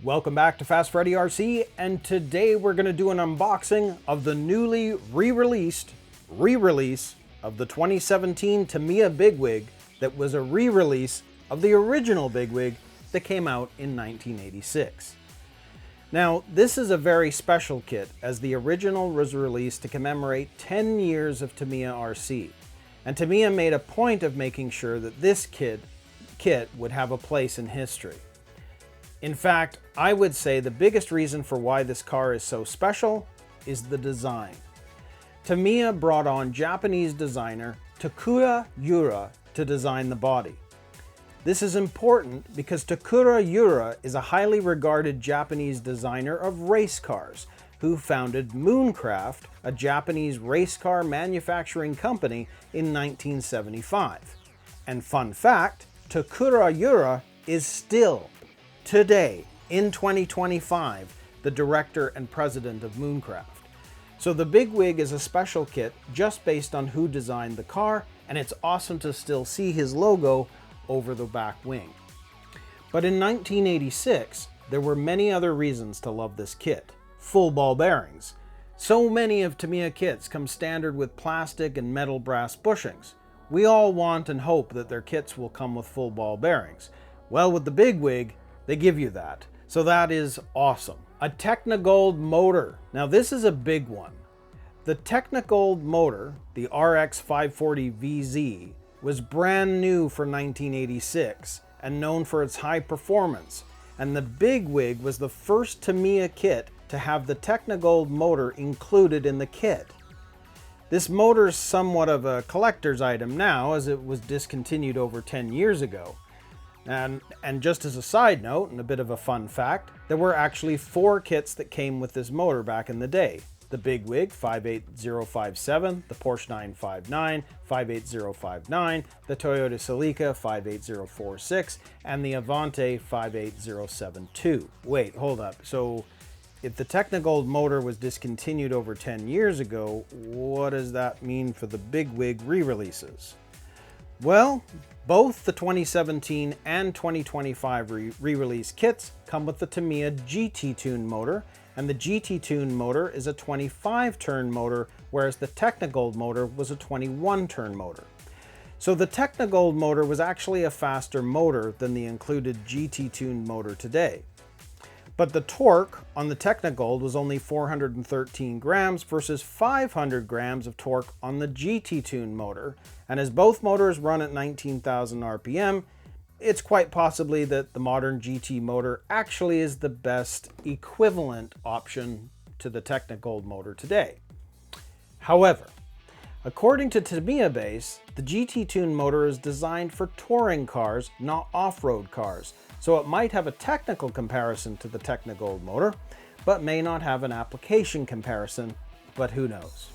Welcome back to FastFreddyRC, and today we're going to do an unboxing of the newly re-release of the 2017 Tamiya BIGWIG that was a re-release of the original BIGWIG that came out in 1986. Now, this is a very special kit as the original was released to commemorate 10 years of Tamiya RC, and Tamiya made a point of making sure that this kit would have a place in history. In fact, I would say the biggest reason for why this car is so special is the design. Tamiya brought on Japanese designer Takura Yura to design the body. This is important because Takura Yura is a highly regarded Japanese designer of race cars who founded Mooncraft, a Japanese race car manufacturing company, in 1975. And fun fact, Takura Yura is still, today, in 2025, the director and president of Mooncraft. So the BIGWIG is a special kit just based on who designed the car, and it's awesome to still see his logo over the back wing. But in 1986, there were many other reasons to love this kit. Full ball bearings. So many of Tamiya kits come standard with plastic and metal brass bushings. We all want and hope that their kits will come with full ball bearings. Well, with the BIGWIG, they give you that. So that is awesome. A Technogold motor. Now this is a big one. The Technogold motor, the RX 540VZ, was brand new for 1986 and known for its high performance. And the BIGWIG was the first Tamiya kit to have the Technogold motor included in the kit. This motor is somewhat of a collector's item now, as it was discontinued over 10 years ago. And just as a side note, and a bit of a fun fact, there were actually 4 kits that came with this motor back in the day. The BIGWIG 58057, the Porsche 959, 58059, the Toyota Celica 58046, and the Avante 58072. Wait, hold up. So if the Technogold motor was discontinued over 10 years ago, what does that mean for the BIGWIG re-releases? Well, both the 2017 and 2025 re-release kits come with the Tamiya GT Tune motor, and the GT Tune motor is a 25-turn motor, whereas the Technogold motor was a 21-turn motor. So the Technogold motor was actually a faster motor than the included GT Tune motor today. But the torque on the Technogold was only 413 grams versus 500 grams of torque on the GT Tune motor, and as both motors run at 19,000 RPM, it's quite possibly that the modern GT motor actually is the best equivalent option to the Technogold motor today. However, according to Tamiya Base, the GT Tune motor is designed for touring cars, not off-road cars, so it might have a technical comparison to the Technogold motor, but may not have an application comparison, but who knows.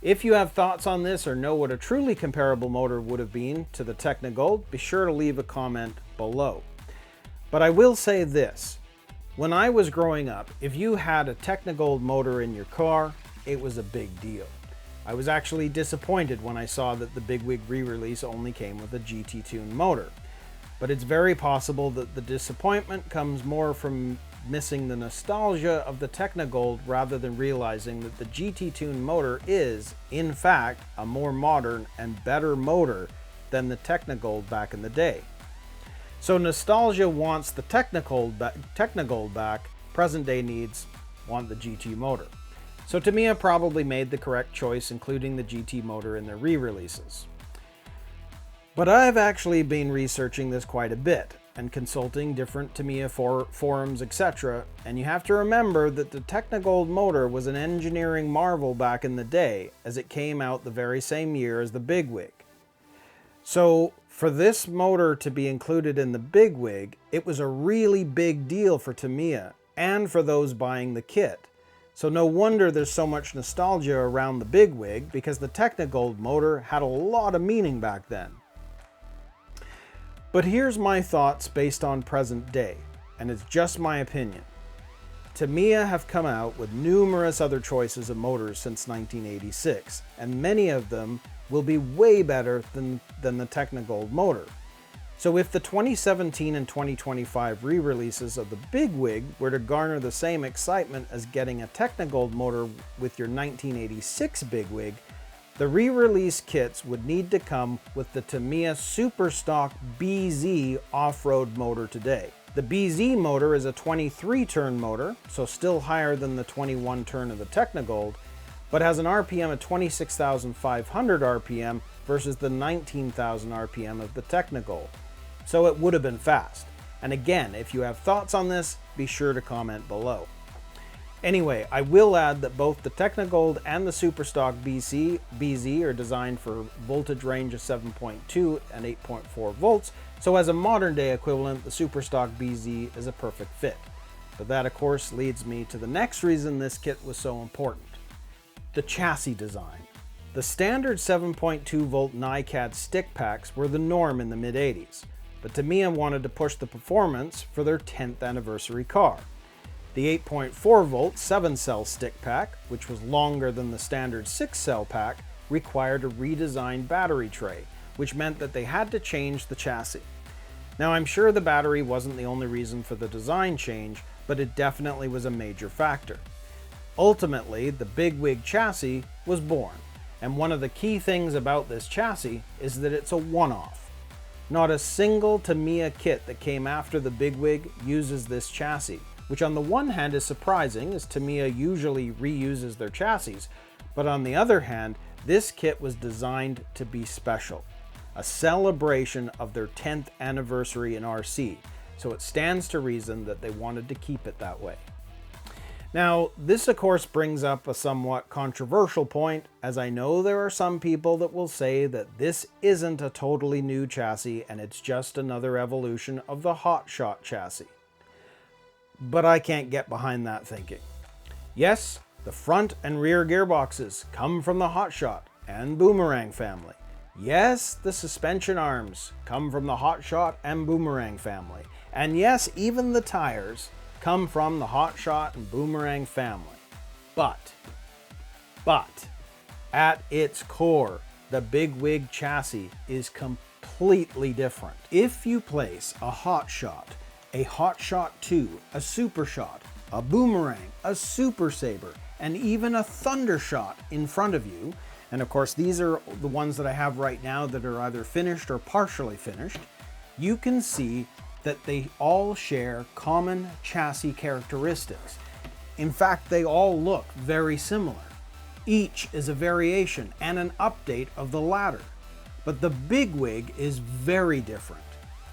If you have thoughts on this or know what a truly comparable motor would have been to the Technogold, be sure to leave a comment below. But I will say this, when I was growing up, if you had a Technogold motor in your car, it was a big deal. I was actually disappointed when I saw that the BIGWIG re-release only came with a GT Tune motor. But it's very possible that the disappointment comes more from missing the nostalgia of the Technogold rather than realizing that the GT Tune motor is, in fact, a more modern and better motor than the Technogold back in the day. So nostalgia wants the Technogold back, present day needs want the GT motor. So Tamiya probably made the correct choice including the GT motor in their re-releases. But I've actually been researching this quite a bit and consulting different Tamiya forums, etc. And you have to remember that the Technogold motor was an engineering marvel back in the day, as it came out the very same year as the BIGWIG. So for this motor to be included in the BIGWIG, it was a really big deal for Tamiya and for those buying the kit. So no wonder there's so much nostalgia around the BIGWIG, because the Technogold motor had a lot of meaning back then. But here's my thoughts based on present day, and it's just my opinion. Tamiya have come out with numerous other choices of motors since 1986, and many of them will be way better than the Technogold motor. So if the 2017 and 2025 re-releases of the Bigwig were to garner the same excitement as getting a Technigold motor with your 1986 Bigwig, the re-release kits would need to come with the Tamiya Superstock BZ off-road motor today. The BZ motor is a 23-turn motor, so still higher than the 21-turn of the Technigold, but has an RPM of 26,500 RPM versus the 19,000 RPM of the Technigold. So it would have been fast. And again, if you have thoughts on this, be sure to comment below. Anyway, I will add that both the Technigold and the Superstock BZ are designed for voltage range of 7.2 and 8.4 volts, so as a modern day equivalent, the Superstock BZ is a perfect fit. But that of course leads me to the next reason this kit was so important: the chassis design. The standard 7.2 volt NiCad stick packs were the norm in the mid-80s, but Tamiya wanted to push the performance for their 10th anniversary car. The 8.4 volt 7-cell stick pack, which was longer than the standard 6-cell pack, required a redesigned battery tray, which meant that they had to change the chassis. Now I'm sure the battery wasn't the only reason for the design change, but it definitely was a major factor. Ultimately, the Bigwig chassis was born, and one of the key things about this chassis is that it's a one-off. Not a single Tamiya kit that came after the Bigwig uses this chassis, which on the one hand is surprising, as Tamiya usually reuses their chassis, but on the other hand, this kit was designed to be special, a celebration of their 10th anniversary in RC, so it stands to reason that they wanted to keep it that way. Now, this of course brings up a somewhat controversial point, as I know there are some people that will say that this isn't a totally new chassis and it's just another evolution of the Hot Shot chassis. But I can't get behind that thinking. Yes, the front and rear gearboxes come from the Hot Shot and Boomerang family. Yes, the suspension arms come from the Hot Shot and Boomerang family. And yes, even the tires come from the Hot Shot and Boomerang family. But, at its core, the Bigwig chassis is completely different. If you place a Hot Shot, a Hot Shot 2, a Super Shot, a Boomerang, a Super Saber, and even a Thundershot in front of you, and of course these are the ones that I have right now that are either finished or partially finished, you can see that they all share common chassis characteristics. In fact, they all look very similar. Each is a variation and an update of the latter. But the Bigwig is very different.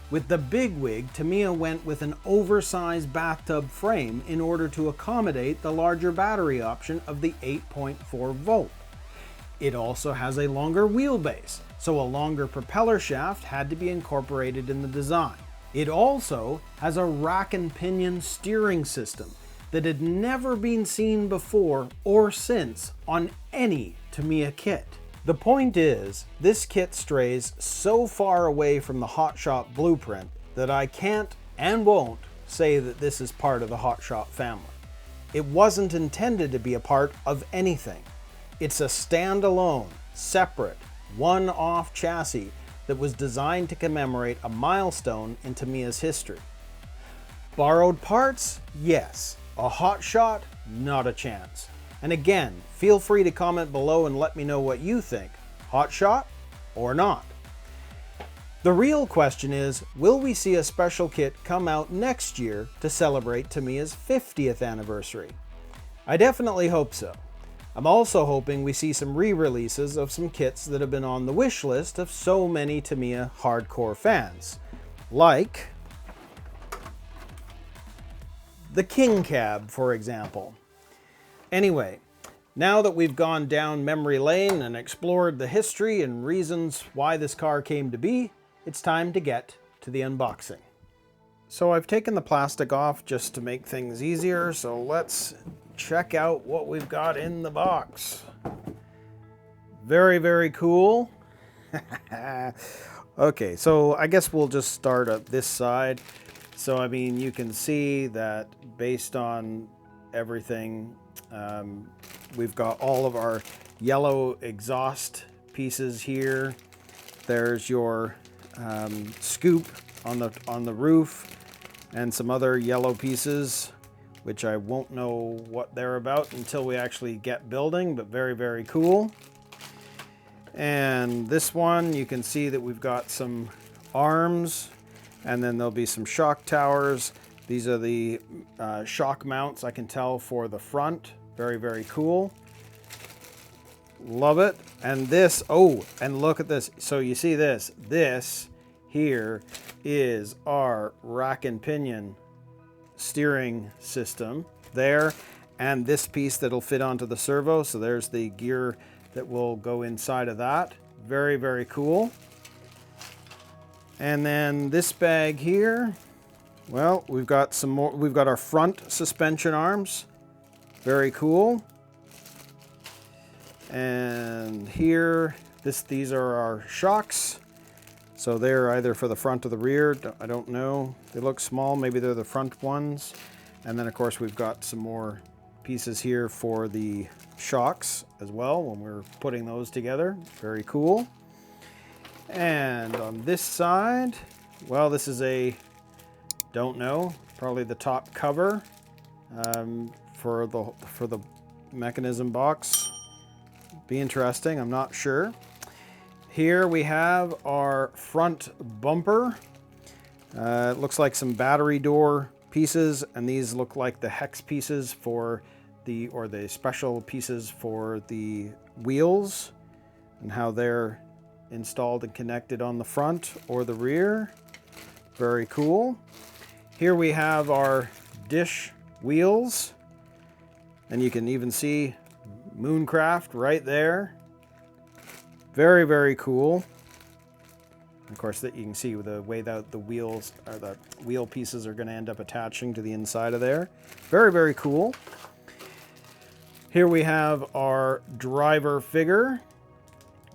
With the Bigwig, Tamiya went with an oversized bathtub frame in order to accommodate the larger battery option of the 8.4 volt. It also has a longer wheelbase, so a longer propeller shaft had to be incorporated in the design. It also has a rack and pinion steering system that had never been seen before or since on any Tamiya kit. The point is, this kit strays so far away from the Hot Shot blueprint that I can't and won't say that this is part of the Hot Shot family. It wasn't intended to be a part of anything. It's a standalone, separate, one-off chassis that was designed to commemorate a milestone in Tamiya's history. Borrowed parts? Yes. A Hot Shot? Not a chance. And again, feel free to comment below and let me know what you think. Hot Shot or not? The real question is, will we see a special kit come out next year to celebrate Tamiya's 50th anniversary? I definitely hope so. I'm also hoping we see some re-releases of some kits that have been on the wish list of so many Tamiya hardcore fans, like the King Cab, for example. Anyway, now that we've gone down memory lane and explored the history and reasons why this car came to be, it's time to get to the unboxing. So I've taken the plastic off just to make things easier, so let's check out what we've got in the box. Very, very cool. Okay, so I guess we'll just start at this side. So I mean, you can see that based on everything, we've got all of our yellow exhaust pieces here. There's your scoop on the roof, and some other yellow pieces, which I won't know what they're about until we actually get building, but very, very cool. And this one, you can see that we've got some arms, and then there'll be some shock towers. These are the shock mounts, I can tell, for the front. Very, very cool. Love it. And this, oh, and look at this. So you see this. This here is our rack and pinion steering system there, and this piece that'll fit onto the servo. So there's the gear that will go inside of that. Very, very cool. And then this bag here, well, we've got some more. We've got our front suspension arms. Very cool. And here, these are our shocks. So they're either for the front or the rear. I don't know. They look small. Maybe they're the front ones. And then, of course, we've got some more pieces here for the shocks as well when we're putting those together. Very cool. And on this side, well, this is don't know, probably the top cover for the mechanism box. Be interesting, I'm not sure. Here we have our front bumper. It looks like some battery door pieces, and these look like the hex pieces for the special pieces for the wheels, and how they're installed and connected on the front or the rear. Very cool. Here we have our dish wheels, and you can even see Mooncraft right there. Very, very cool. Of course, that you can see the way that the wheels or the wheel pieces are going to end up attaching to the inside of there. Very, very cool. Here we have our driver figure.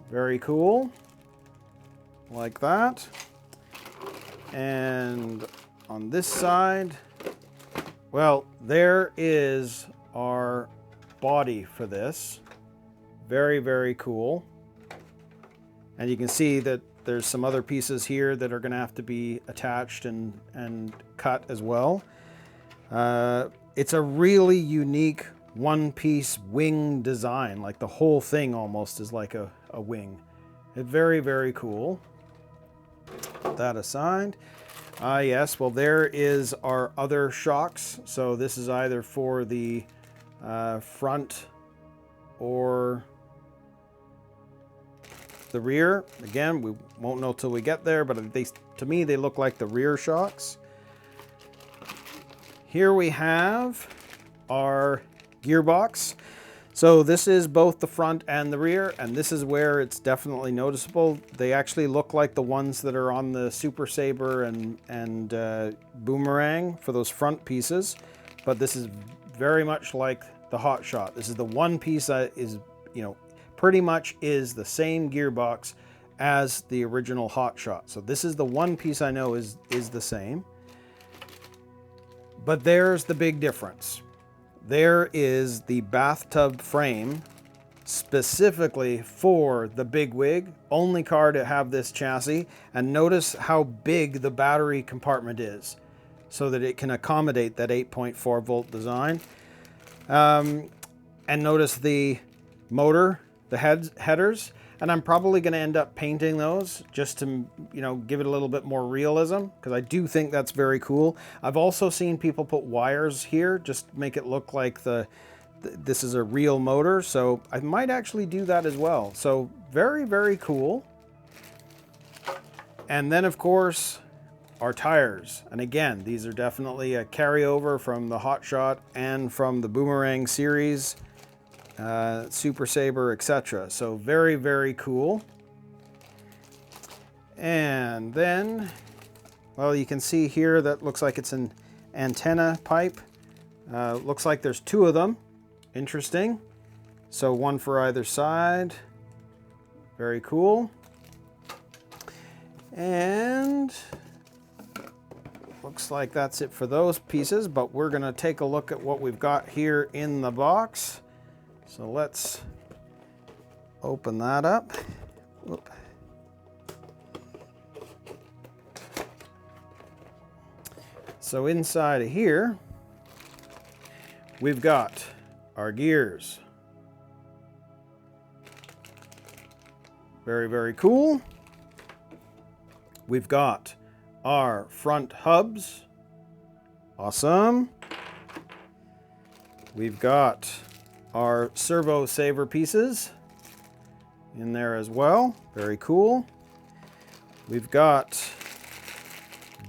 Very cool. Like that. And on this side, well, there is our body for this. Very, very cool. And you can see that there's some other pieces here that are going to have to be attached and cut as well. It's a really unique one-piece wing design. Like the whole thing almost is like a wing. It's very, very cool. Put that aside. Yes, well, there is our other shocks. So this is either for the front or the rear. Again, we won't know till we get there, but to me they look like the rear shocks. Here we have our gearbox. So this is both the front and the rear, and this is where it's definitely noticeable. They actually look like the ones that are on the Super Saber and Boomerang for those front pieces, but this is very much like the Hot Shot. This is the one piece that is, pretty much is the same gearbox as the original Hot Shot. So this is the one piece I know is the same. But there's the big difference. There is the bathtub frame specifically for the BIGWIG, only car to have this chassis. And notice how big the battery compartment is so that it can accommodate that 8.4 volt design. And notice the motor, the headers, and I'm probably going to end up painting those just to, give it a little bit more realism, because I do think that's very cool. I've also seen people put wires here just to make it look like this is a real motor, so I might actually do that as well. So very, very cool. And then, of course, our tires. And again, these are definitely a carryover from the Hot Shot and from the Boomerang series. Super Saber, etc. So very, very cool. And then, well, you can see here that looks like it's an antenna pipe. Looks like there's two of them. Interesting. So one for either side. Very cool. And looks like that's it for those pieces, but we're going to take a look at what we've got here in the box. So let's open that up. Whoop. So inside of here, we've got our gears. Very, very cool. We've got our front hubs. Awesome. We've got our servo saver pieces in there as well. Very cool. We've got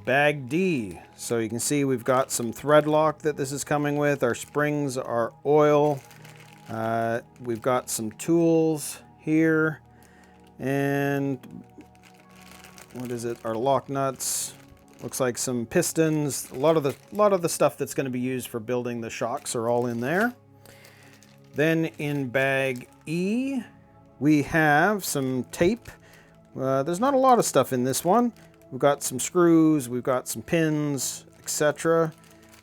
bag D. So you can see we've got some thread lock that this is coming with. Our springs, our oil. We've got some tools here. And what is it? Our lock nuts. Looks like some pistons. A lot of the stuff that's going to be used for building the shocks are all in there. Then in bag E, we have some tape. There's not a lot of stuff in this one. We've got some screws, we've got some pins, etc.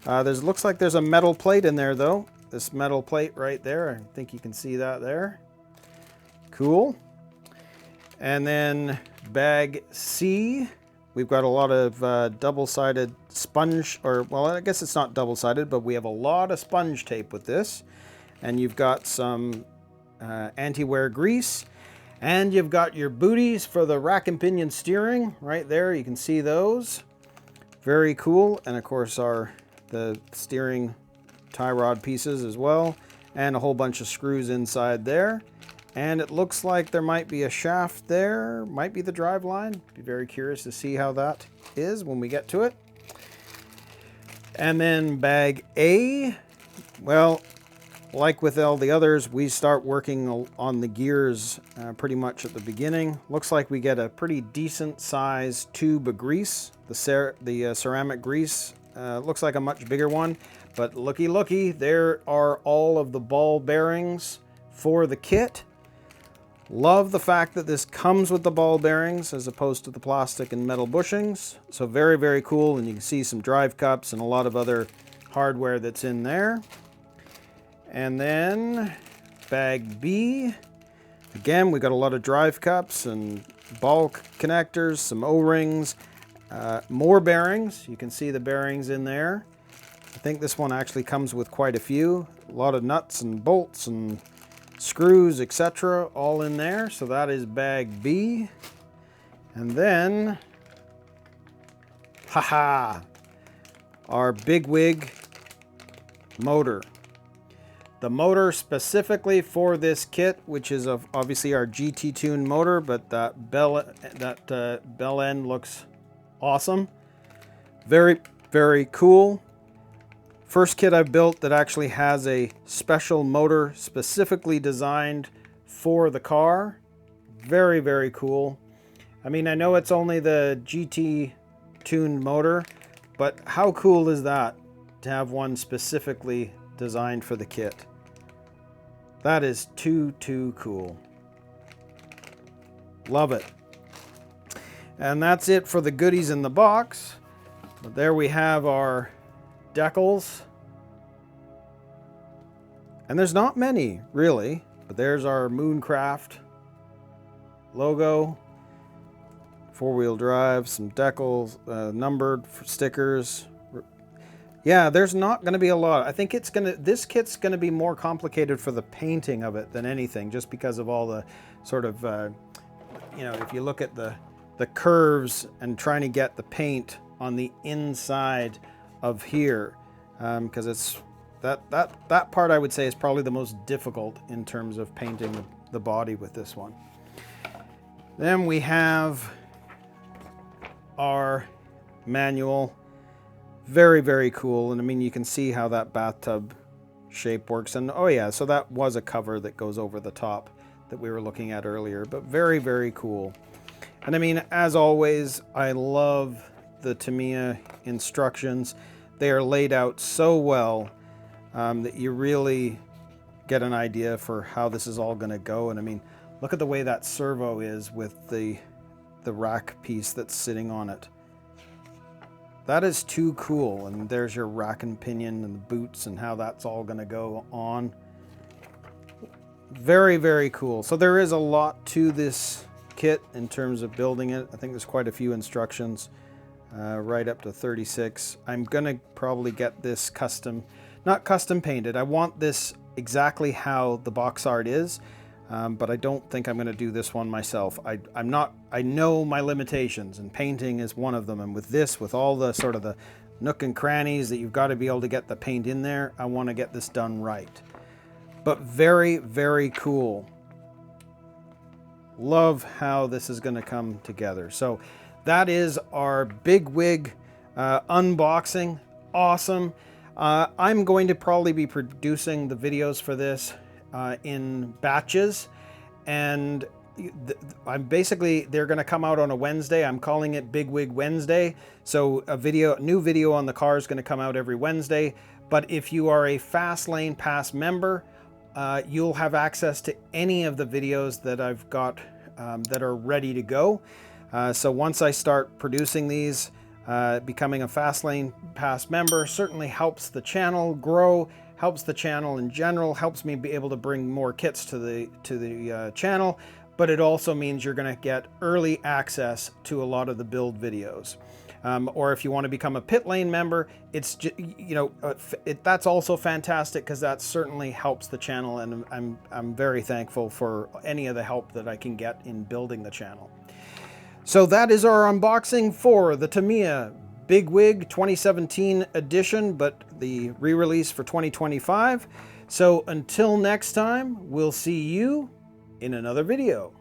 Looks like there's a metal plate in there though. This metal plate right there. I think you can see that there. Cool. And then bag C, we've got a lot of double-sided sponge, or well, I guess it's not double-sided, but we have a lot of sponge tape with this. And you've got some anti-wear grease, and you've got your booties for the rack and pinion steering right there. You can see those. Very cool. And of course the steering tie rod pieces as well, and a whole bunch of screws inside there. And it looks like there might be a shaft there, might be the drive line. Be very curious to see how that is when we get to it. And then bag A, well, like with all the others, we start working on the gears pretty much at the beginning. Looks like we get a pretty decent size tube of grease. The ceramic grease looks like a much bigger one, but looky, there are all of the ball bearings for the kit. Love the fact that this comes with the ball bearings as opposed to the plastic and metal bushings. So very, very cool. And you can see some drive cups and a lot of other hardware that's in there. And then bag B, again, we got a lot of drive cups and ball connectors, some O-rings, more bearings. You can see the bearings in there. I think this one actually comes with quite a few. A lot of nuts and bolts and screws, etc., all in there. So that is bag B. And then, our BIGWIG motor. The motor specifically for this kit, which is obviously our GT Tune motor, but that bell end looks awesome. Very, very cool. First kit I've built that actually has a special motor specifically designed for the car. Very, very cool. I mean, I know it's only the GT tuned motor, but how cool is that to have one specifically designed for the kit? That is too cool. Love it. And that's it for the goodies in the box. But there we have our decals. And there's not many, really, but there's our Mooncraft logo, four-wheel drive, some decals, numbered stickers. Yeah, there's not going to be a lot. I think this kit's going to be more complicated for the painting of it than anything, just because of all the sort of, you know, if you look at the curves and trying to get the paint on the inside of here, because it's that part I would say is probably the most difficult in terms of painting the body with this one. Then we have our manual. Very, very cool. And I mean, you can see how that bathtub shape works. And oh yeah, so that was a cover that goes over the top that we were looking at earlier, but very, very cool. And I mean, as always, I love the Tamiya instructions. They are laid out so well that you really get an idea for how this is all going to go. And I mean, look at the way that servo is with the rack piece that's sitting on it. That is too cool. And there's your rack and pinion and the boots and how that's all going to go on. Very, very cool. So there is a lot to this kit in terms of building it. I think there's quite a few instructions. right up to 36. I'm gonna probably get this not custom painted. I want this exactly how the box art is, but I don't think I'm gonna do this one myself. I know my limitations, and painting is one of them. And with this, with all the sort of the nook and crannies that you've got to be able to get the paint in there, I want to get this done right. But very, very cool. Love how this is going to come together. So that is our BIGWIG unboxing. Awesome. I'm going to probably be producing the videos for this in batches, and they're going to come out on a Wednesday. I'm calling it BIGWIG Wednesday. So new video on the car is going to come out every Wednesday. But if you are a Fastlane Pass member, you'll have access to any of the videos that I've got that are ready to go. So once I start producing these, becoming a Fastlane Pass member certainly helps the channel grow, helps the channel in general, helps me be able to bring more kits to the channel, but it also means you're going to get early access to a lot of the build videos. Or if you want to become a pit lane member, it's that's also fantastic, because that certainly helps the channel, and I'm very thankful for any of the help that I can get in building the channel. So that is our unboxing for the Tamiya BIGWIG 2017 edition, but the re-release for 2025. So until next time, we'll see you in another video.